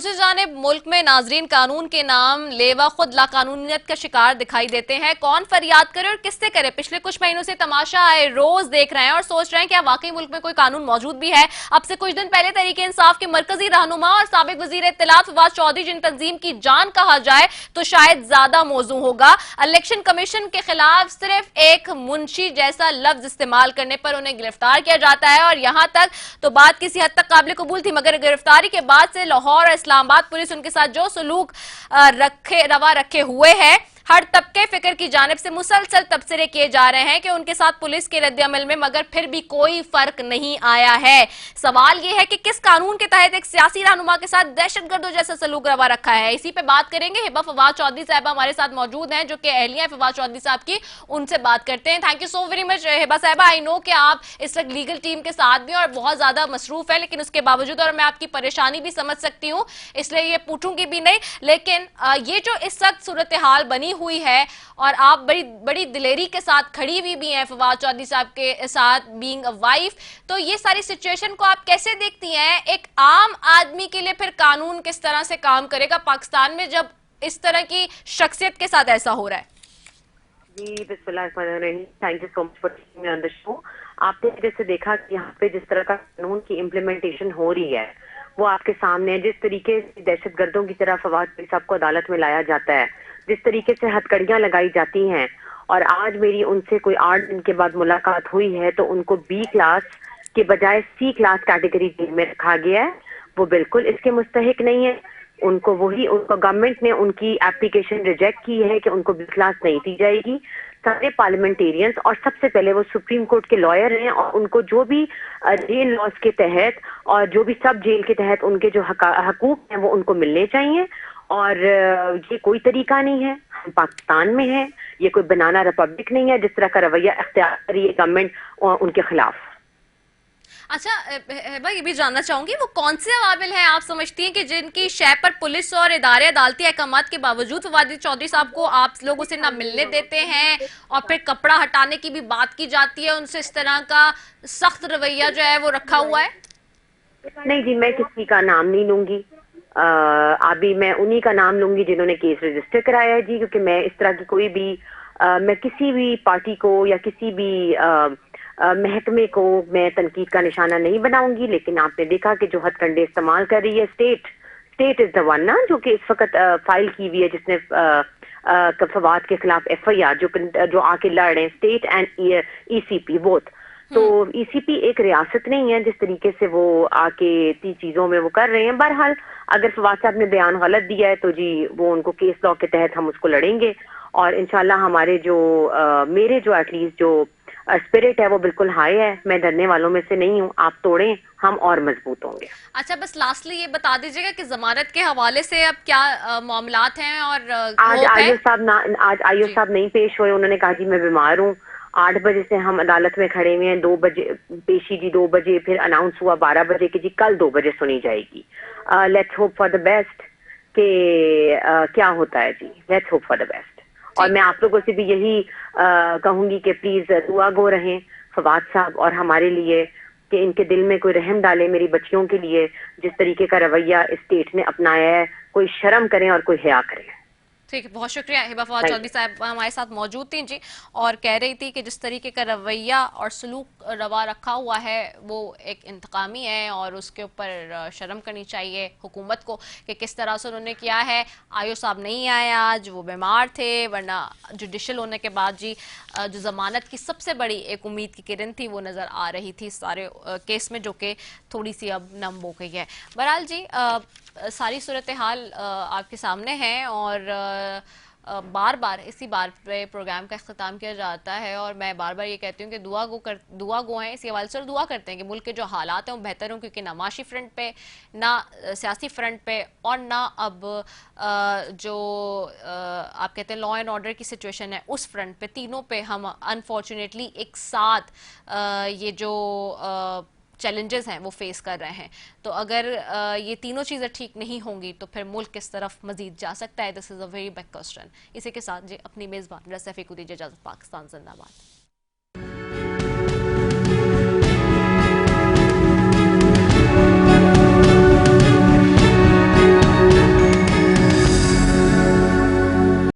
दूसरी जानिब मुल्क में नाजरीन कानून के नाम लेवा खुद लाकानूनियत का शिकार दिखाई देते हैं। कौन फरियाद करे और किससे करे? पिछले कुछ महीनों से तमाशा है, रोज देख रहे हैं और सोच रहे हैं कि वाकई मुल्क में कोई कानून मौजूद भी है। अब से कुछ दिन पहले तहरीक इंसाफ के मरकजी रहनुमा और साबिक वजीर इत्तलात फवाद चौधरी जिन तंजीम की जान कहा जाए तो शायद ज्यादा मौजू होगा। इलेक्शन कमीशन के खिलाफ सिर्फ एक मुंशी जैसा लफ्ज इस्तेमाल करने पर उन्हें गिरफ्तार किया जाता है और यहां तक तो बात किसी हद तक काबिल कबूल थी, मगर गिरफ्तारी के बाद से लाहौर और इस्लामाबाद पुलिस उनके साथ जो सलूक रवा रखे हुए है, हर तबके फिक्र की जानिब से मुसलसल तबसरे किए जा रहे हैं कि उनके साथ पुलिस के रद्द-ए-अमल में मगर फिर भी कोई फर्क नहीं आया है। सवाल यह है कि किस कानून के तहत एक सियासी रहनुमा के साथ दहशतगर्दों जैसा सलूक रवा रखा है। इसी पे बात करेंगे। हिबा फवाद चौधरी साहबा हमारे साथ मौजूद हैं जो कि अहलिया फवाद चौधरी साहब की, उनसे बात करते हैं। Thank you so very much Hiba साहबा। आई नो कि आप इस वक्त लीगल टीम के साथ भी और बहुत ज्यादा मसरूफ है, लेकिन उसके बावजूद और मैं आपकी परेशानी भी समझ सकती हूँ, इसलिए ये पूछूंगी भी नहीं। लेकिन ये जो इस वक्त सूरत हाल बनी हुई है और आप बड़ी बड़ी दिलेरी के साथ खड़ी हुई भी हैं फवाद चौधरी साहब के साथ, बीइंग अ वाइफ, तो ये सारी सिचुएशन को आप कैसे देखती हैं? एक आम आदमी के लिए फिर कानून किस तरह से काम करेगा पाकिस्तान में जब इस तरह की शख्सियत के साथ ऐसा हो रहा है? जी बिस्मिल्लाहिर्रहमानिर्रहीम, thank you so much for taking me on the show. आपने जैसे देखा कि यहाँ पे जिस तरह का कानून की इम्प्लीमेंटेशन हो रही है वो आपके सामने है। जिस तरीके से दहशतगर्दों की तरह फवाद चौधरी साहब को अदालत में लाया जाता है, जिस तरीके से हथकड़ियां लगाई जाती हैं, और आज मेरी उनसे कोई 8 दिन के बाद मुलाकात हुई है तो उनको बी क्लास के बजाय सी क्लास कैटेगरी जेल में रखा गया है। वो बिल्कुल इसके मुस्तहिक नहीं है। उनको गवर्नमेंट ने उनकी एप्लीकेशन रिजेक्ट की है कि उनको बी क्लास नहीं दी जाएगी। सारे पार्लियामेंटेरियंस और सबसे पहले वो सुप्रीम कोर्ट के लॉयर हैं और उनको जो भी जेल लॉज के तहत और जो भी सब जेल के तहत उनके जो हकूक हैं वो उनको मिलने चाहिए। और ये कोई तरीका नहीं है, हम पाकिस्तान में हैं, ये कोई बनाना रिपब्लिक नहीं है जिस तरह का रवैया इख्तियार करी है गवर्नमेंट उनके खिलाफ। अच्छा मैं ये भी जानना चाहूंगी वो कौन से अवामिल हैं आप समझती हैं कि जिनकी शय पर पुलिस और इदारे अदालती अहकामात के बावजूद फवाद चौधरी साहब को आप लोगों से ना मिलने देते हैं और फिर कपड़ा हटाने की भी बात की जाती है, उनसे इस तरह का सख्त रवैया जो है वो रखा हुआ है? नहीं जी, मैं किसी का नाम नहीं लूंगी। अभी मैं उन्हीं का नाम लूंगी जिन्होंने केस रजिस्टर कराया है जी, क्योंकि मैं इस तरह की कोई भी मैं किसी भी पार्टी को या किसी भी महकमे को मैं तनकीद का निशाना नहीं बनाऊंगी। लेकिन आपने देखा कि जो हथकंडे इस्तेमाल कर रही है स्टेट इज द वन ना, जो कि इस वक्त फाइल की हुई है जिसने फवाद के खिलाफ FIR जो आके लड़ रहे हैं, स्टेट एंड ECP बोथ। तो ECP एक रियासत नहीं है जिस तरीके से वो आके चीजों में वो कर रहे हैं। बहरहाल अगर फवाद साहब ने बयान गलत दिया है तो जी वो उनको केस लॉ के तहत हम उसको लड़ेंगे और इंशाल्लाह हमारे जो मेरे जो एटलीस्ट जो स्पिरिट है वो बिल्कुल हाई है। मैं डरने वालों में से नहीं हूँ। आप तोड़ें हम और मजबूत होंगे। अच्छा बस लास्टली ये बता दीजिएगा कि जमानत के हवाले से अब क्या मामलात हैं? और आज आयुष साहब नहीं पेश हुए। उन्होंने कहा जी मैं बीमार हूँ। 8 बजे से हम अदालत में खड़े हुए हैं। 2 बजे पेशी जी, 2 बजे फिर अनाउंस हुआ 12 बजे की जी कल 2 बजे सुनी जाएगी। Let's hope for the best कि क्या होता है जी। Let's hope for the best. और मैं आप लोगों से भी यही कहूंगी कि प्लीज दुआ गो रहें फवाद साहब और हमारे लिए कि इनके दिल में कोई रहम डाले मेरी बच्चियों के लिए। जिस तरीके का रवैया स्टेट ने अपनाया है, कोई शर्म करें और कोई हया करें। ठीक है, बहुत शुक्रिया। हिबा फवाद चौधरी साहब हमारे साथ मौजूद थी जी और कह रही थी कि जिस तरीके का रवैया और सलूक रवा रखा हुआ है वो एक इंतकामी है और उसके ऊपर शर्म करनी चाहिए हुकूमत को कि किस तरह से उन्होंने किया है। आयो साहब नहीं आए आज, वो बीमार थे, वरना जुडिशल होने के बाद जी जो जमानत की सबसे बड़ी एक उम्मीद की किरण थी वो नज़र आ रही थी सारे केस में, जो कि थोड़ी सी अब नम हो गई है। बहरहाल जी सारी सूरत हाल आपके सामने है और बार बार इसी बार पे प्रोग्राम का इख्तिताम किया जाता है और मैं बार बार ये कहती हूँ कि दुआ गो हैं। इसी हवाले से दुआ करते हैं कि मुल्क के जो हालात हैं वो बेहतर हों, क्योंकि ना माशी फ्रंट पे, ना सियासी फ्रंट पे और ना अब जो आप कहते हैं लॉ एंड ऑर्डर की सिचुएशन है उस फ्रंट पे, तीनों पे हम अनफॉर्चुनेटली एक साथ ये जो चैलेंजेस हैं वो फेस कर रहे हैं। तो अगर ये तीनों चीज़ें ठीक नहीं होंगी तो फिर मुल्क किस तरफ मजीद जा सकता है? This is a very big question. इसी के साथ जी अपनी मेज़बान रज़ा शफीक को दीजिए इजाज़त। पाकिस्तान जिंदाबाद।